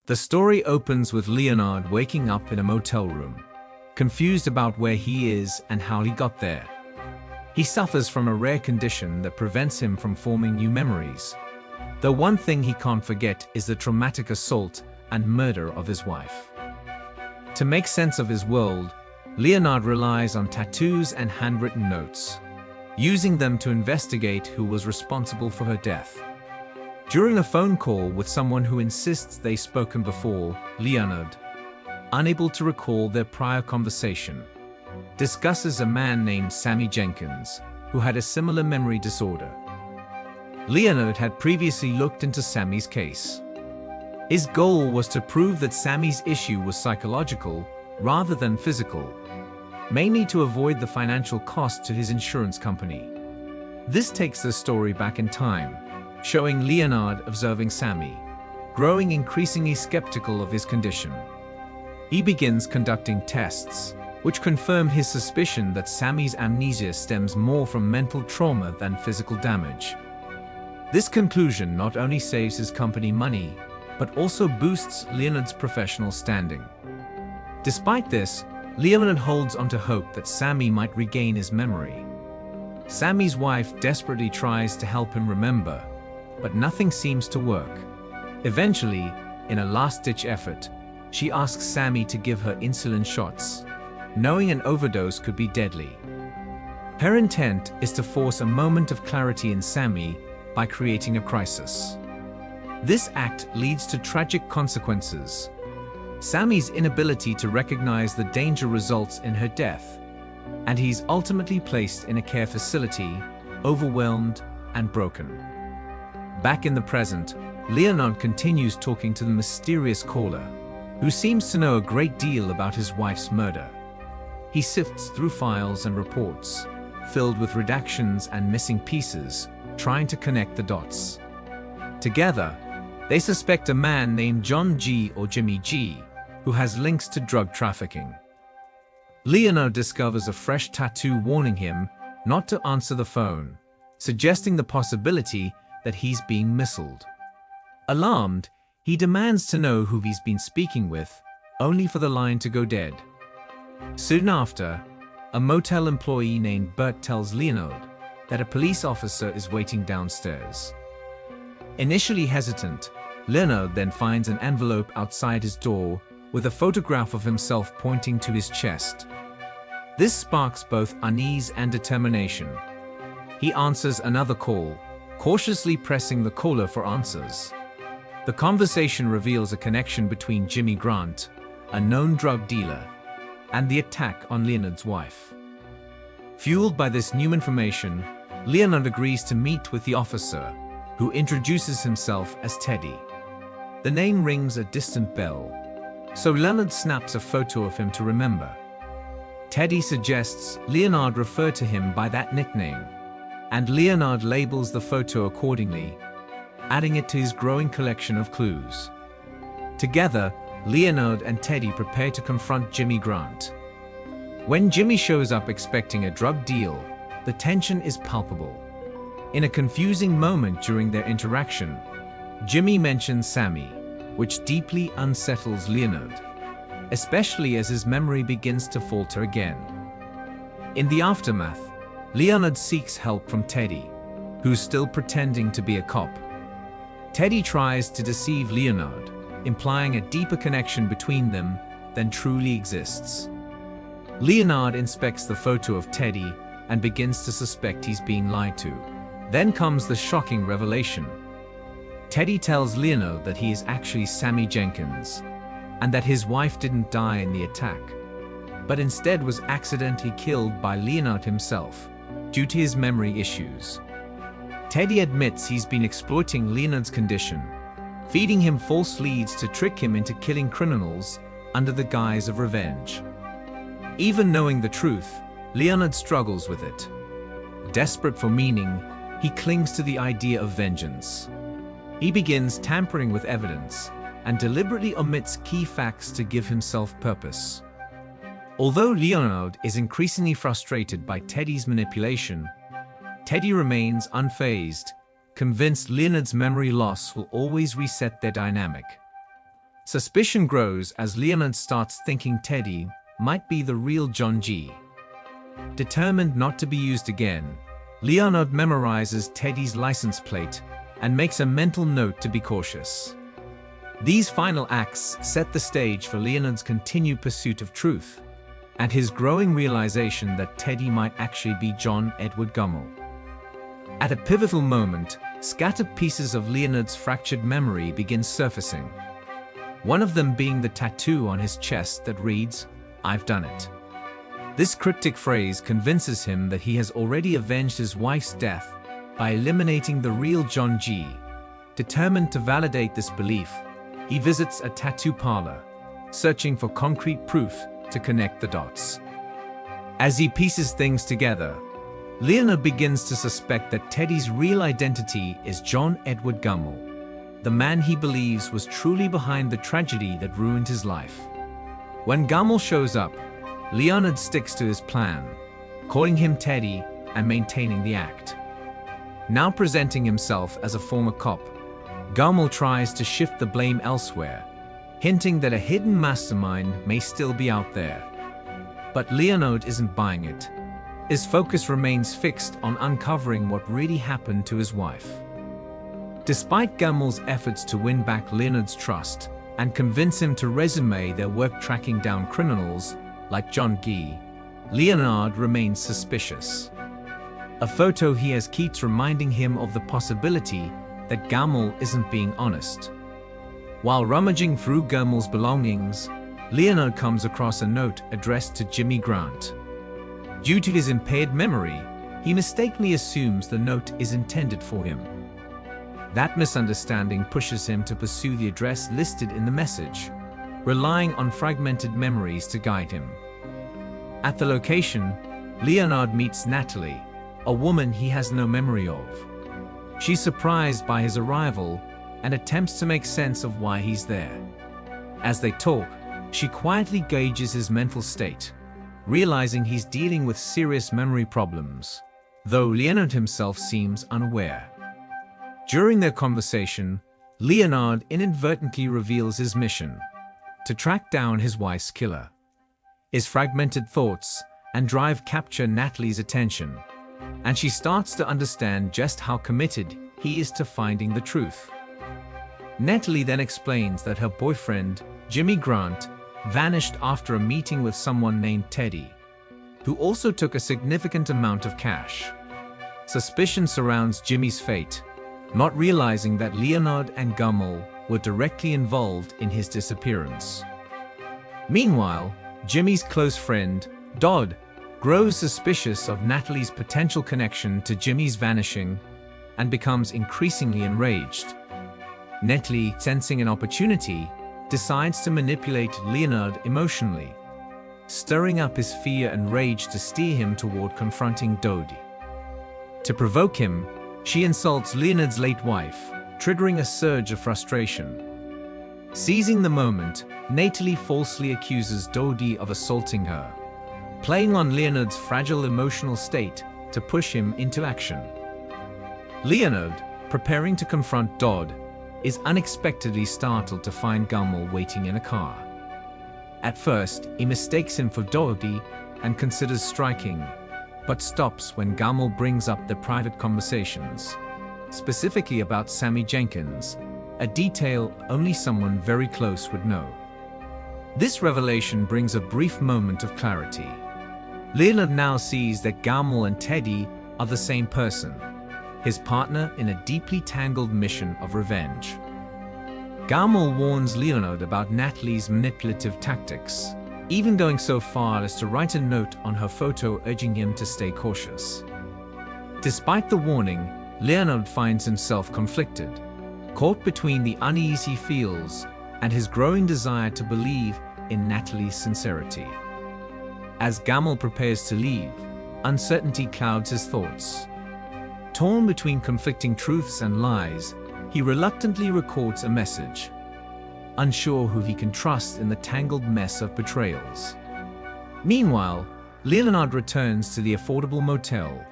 The story opens with Leonard waking up in a motel room, confused about where he is and how he got there. He suffers from a rare condition that prevents him from forming new memories. The one thing he can't forget is the traumatic assault and murder of his wife. To make sense of his world, Leonard relies on tattoos and handwritten notes, using them to investigate who was responsible for her death. During a phone call with someone who insists they've spoken before, Leonard, unable to recall their prior conversation, discusses a man named Sammy Jenkins, who had a similar memory disorder. Leonard had previously looked into Sammy's case. His goal was to prove that Sammy's issue was psychological rather than physical, mainly to avoid the financial cost to his insurance company. This takes the story back in time, showing Leonard observing Sammy, growing increasingly skeptical of his condition. He begins conducting tests, which confirm his suspicion that Sammy's amnesia stems more from mental trauma than physical damage. This conclusion not only saves his company money, but also boosts Leonard's professional standing. Despite this, Leonard holds onto hope that Sammy might regain his memory. Sammy's wife desperately tries to help him remember, but nothing seems to work. Eventually, in a last-ditch effort, she asks Sammy to give her insulin shots, knowing an overdose could be deadly. Her intent is to force a moment of clarity in Sammy by creating a crisis. This act leads to tragic consequences. Sammy's inability to recognize the danger results in her death, and he's ultimately placed in a care facility, overwhelmed and broken. Back in the present, Leonard continues talking to the mysterious caller, who seems to know a great deal about his wife's murder. He sifts through files and reports, filled with redactions and missing pieces, trying to connect the dots. Together, they suspect a man named John G. or Jimmy G., who has links to drug trafficking. Leonard discovers a fresh tattoo warning him not to answer the phone, suggesting the possibility that he's being missiled. Alarmed, he demands to know who he's been speaking with, only for the line to go dead. Soon after, a motel employee named Bert tells Leonard that a police officer is waiting downstairs. Initially hesitant, Leonard then finds an envelope outside his door with a photograph of himself pointing to his chest. This sparks both unease and determination. He answers another call, cautiously pressing the caller for answers. The conversation reveals a connection between Jimmy Grant, a known drug dealer, and the attack on Leonard's wife. Fueled by this new information, Leonard agrees to meet with the officer, who introduces himself as Teddy. The name rings a distant bell, so Leonard snaps a photo of him to remember. Teddy suggests Leonard refer to him by that nickname, and Leonard labels the photo accordingly, adding it to his growing collection of clues. Together, Leonard and Teddy prepare to confront Jimmy Grant. When Jimmy shows up expecting a drug deal, the tension is palpable. In a confusing moment during their interaction, Jimmy mentions Sammy, which deeply unsettles Leonard, especially as his memory begins to falter again. In the aftermath, Leonard seeks help from Teddy, who's still pretending to be a cop. Teddy tries to deceive Leonard, implying a deeper connection between them than truly exists. Leonard inspects the photo of Teddy and begins to suspect he's being lied to. Then comes the shocking revelation. Teddy tells Leonard that he is actually Sammy Jenkins, and that his wife didn't die in the attack, but instead was accidentally killed by Leonard himself, due to his memory issues. Teddy admits he's been exploiting Leonard's condition, feeding him false leads to trick him into killing criminals under the guise of revenge. Even knowing the truth, Leonard struggles with it. Desperate for meaning, he clings to the idea of vengeance. He begins tampering with evidence and deliberately omits key facts to give himself purpose. Although Leonard is increasingly frustrated by Teddy's manipulation, Teddy remains unfazed, convinced Leonard's memory loss will always reset their dynamic. Suspicion grows as Leonard starts thinking Teddy might be the real John G. Determined not to be used again, Leonard memorizes Teddy's license plate and makes a mental note to be cautious. These final acts set the stage for Leonard's continued pursuit of truth and his growing realization that Teddy might actually be John Edward Gummel. At a pivotal moment, scattered pieces of Leonard's fractured memory begin surfacing. One of them being the tattoo on his chest that reads, "I've done it." This cryptic phrase convinces him that he has already avenged his wife's death by eliminating the real John G. Determined to validate this belief, he visits a tattoo parlor, searching for concrete proof to connect the dots. As he pieces things together, Leonard begins to suspect that Teddy's real identity is John Edward Gummel, the man he believes was truly behind the tragedy that ruined his life. When Gummel shows up, Leonard sticks to his plan, calling him Teddy and maintaining the act. Now presenting himself as a former cop, Gummel tries to shift the blame elsewhere, hinting that a hidden mastermind may still be out there. But Leonard isn't buying it. His focus remains fixed on uncovering what really happened to his wife. Despite Gummel's efforts to win back Leonard's trust and convince him to resume their work tracking down criminals like John Gee, Leonard remains suspicious. A photo he has keeps reminding him of the possibility that Gummel isn't being honest. While rummaging through Gummel's belongings, Leonard comes across a note addressed to Jimmy Grant. Due to his impaired memory, he mistakenly assumes the note is intended for him. That misunderstanding pushes him to pursue the address listed in the message, relying on fragmented memories to guide him. At the location, Leonard meets Natalie, a woman he has no memory of. She's surprised by his arrival and attempts to make sense of why he's there. As they talk, she quietly gauges his mental state, realizing he's dealing with serious memory problems, though Leonard himself seems unaware. During their conversation, Leonard inadvertently reveals his mission: to track down his wife's killer. His fragmented thoughts and drive capture Natalie's attention, and she starts to understand just how committed he is to finding the truth. Natalie then explains that her boyfriend, Jimmy Grant, vanished after a meeting with someone named Teddy, who also took a significant amount of cash. Suspicion surrounds Jimmy's fate, not realizing that Leonard and Gummel were directly involved in his disappearance. Meanwhile, Jimmy's close friend, Dodd, grows suspicious of Natalie's potential connection to Jimmy's vanishing and becomes increasingly enraged. Natalie, sensing an opportunity, decides to manipulate Leonard emotionally, stirring up his fear and rage to steer him toward confronting Dodie. To provoke him, she insults Leonard's late wife, triggering a surge of frustration. Seizing the moment, Natalie falsely accuses Dodie of assaulting her, playing on Leonard's fragile emotional state to push him into action. Leonard, preparing to confront Dodd, is unexpectedly startled to find Gummel waiting in a car. At first, he mistakes him for Dodie and considers striking, but stops when Gummel brings up their private conversations, specifically about Sammy Jenkins, a detail only someone very close would know. This revelation brings a brief moment of clarity. Leonard now sees that Gummel and Teddy are the same person, his partner in a deeply tangled mission of revenge. Gummel warns Leonard about Natalie's manipulative tactics, even going so far as to write a note on her photo urging him to stay cautious. Despite the warning, Leonard finds himself conflicted, caught between the unease he feels and his growing desire to believe in Natalie's sincerity. As Gummel prepares to leave, uncertainty clouds his thoughts. Torn between conflicting truths and lies, he reluctantly records a message, unsure who he can trust in the tangled mess of betrayals. Meanwhile, Leonard returns to the affordable motel,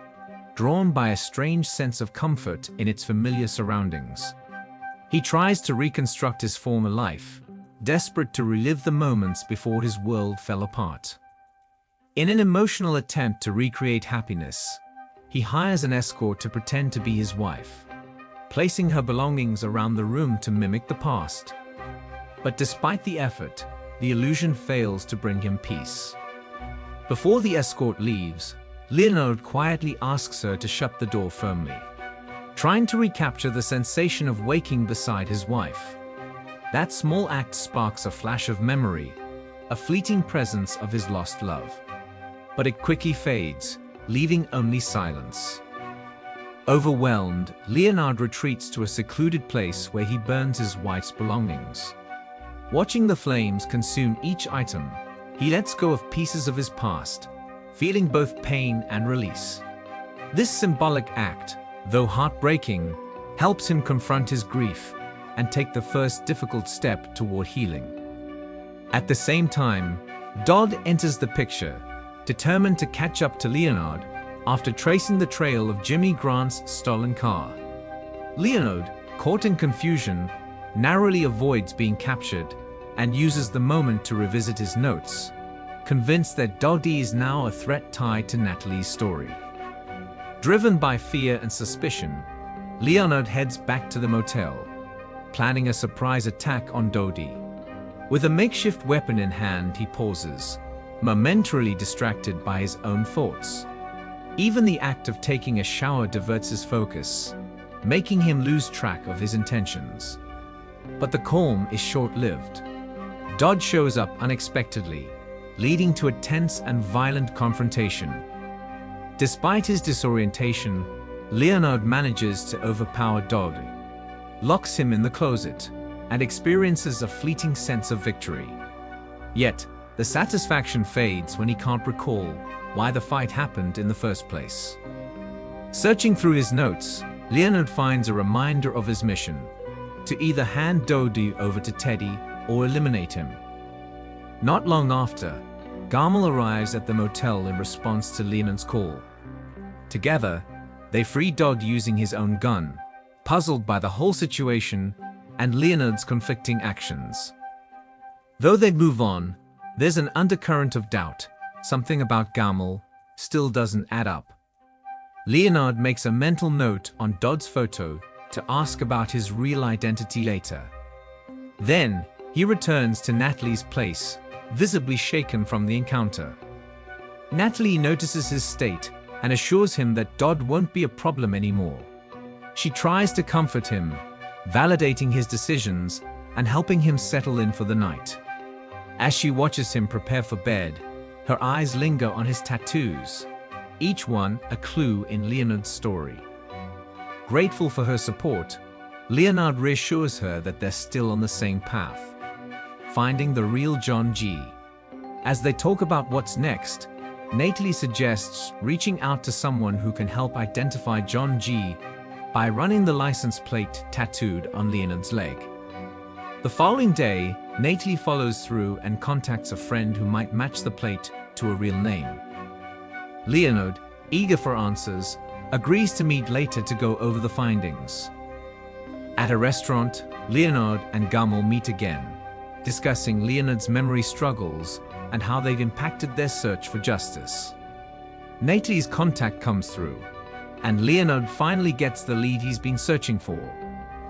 drawn by a strange sense of comfort in its familiar surroundings. He tries to reconstruct his former life, desperate to relive the moments before his world fell apart. In an emotional attempt to recreate happiness, he hires an escort to pretend to be his wife, placing her belongings around the room to mimic the past. But despite the effort, the illusion fails to bring him peace. Before the escort leaves, Leonard quietly asks her to shut the door firmly, trying to recapture the sensation of waking beside his wife. That small act sparks a flash of memory, a fleeting presence of his lost love. But it quickly fades, leaving only silence. Overwhelmed, Leonard retreats to a secluded place where he burns his wife's belongings. Watching the flames consume each item, he lets go of pieces of his past, feeling both pain and release. This symbolic act, though heartbreaking, helps him confront his grief and take the first difficult step toward healing. At the same time, Dodd enters the picture, determined to catch up to Leonard after tracing the trail of Jimmy Grant's stolen car. Leonard, caught in confusion, narrowly avoids being captured and uses the moment to revisit his notes, convinced that Doddy is now a threat tied to Natalie's story. Driven by fear and suspicion, Leonard heads back to the motel, planning a surprise attack on Doddy. With a makeshift weapon in hand, he pauses, momentarily distracted by his own thoughts. Even the act of taking a shower diverts his focus, making him lose track of his intentions. But the calm is short-lived. Dodd shows up unexpectedly, leading to a tense and violent confrontation. Despite his disorientation, Leonard manages to overpower Dodd, locks him in the closet, and experiences a fleeting sense of victory. Yet, the satisfaction fades when he can't recall why the fight happened in the first place. Searching through his notes, Leonard finds a reminder of his mission: to either hand Doddy over to Teddy or eliminate him. Not long after, Gamal arrives at the motel in response to Leonard's call. Together, they free Dodd using his own gun, puzzled by the whole situation and Leonard's conflicting actions. Though they move on, there's an undercurrent of doubt. Something about Gamal still doesn't add up. Leonard makes a mental note on Dodd's photo to ask about his real identity later. Then, he returns to Natalie's place, visibly shaken from the encounter. Natalie notices his state and assures him that Dodd won't be a problem anymore. She tries to comfort him, validating his decisions and helping him settle in for the night. As she watches him prepare for bed, her eyes linger on his tattoos, each one a clue in Leonard's story. Grateful for her support, Leonard reassures her that they're still on the same path, finding the real John G. As they talk about what's next, Natalie suggests reaching out to someone who can help identify John G. by running the license plate tattooed on Leonard's leg. The following day, Natalie follows through and contacts a friend who might match the plate to a real name. Leonard, eager for answers, agrees to meet later to go over the findings. At a restaurant, Leonard and Gamal meet again, discussing Leonard's memory struggles and how they've impacted their search for justice. Natalie's contact comes through, and Leonard finally gets the lead he's been searching for: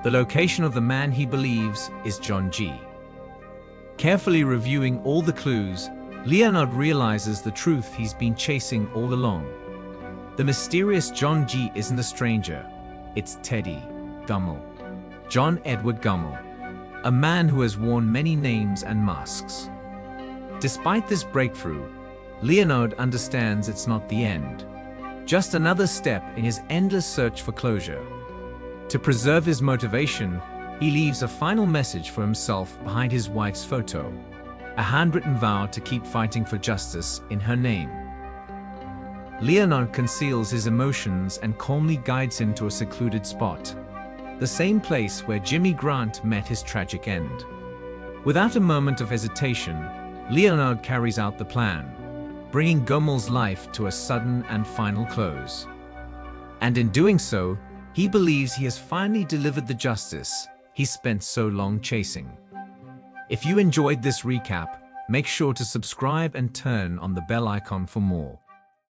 the location of the man he believes is John G. Carefully reviewing all the clues, Leonard realizes the truth he's been chasing all along. The mysterious John G isn't a stranger. It's Teddy Gamal, John Edward Gamal, a man who has worn many names and masks. Despite this breakthrough, Leonard understands it's not the end, just another step in his endless search for closure. To preserve his motivation, he leaves a final message for himself behind his wife's photo, a handwritten vow to keep fighting for justice in her name. Leonard conceals his emotions and calmly guides him to a secluded spot, the same place where Jimmy Grant met his tragic end. Without a moment of hesitation, Leonard carries out the plan, bringing Gamal's life to a sudden and final close. And in doing so, he believes he has finally delivered the justice he spent so long chasing. If you enjoyed this recap, make sure to subscribe and turn on the bell icon for more.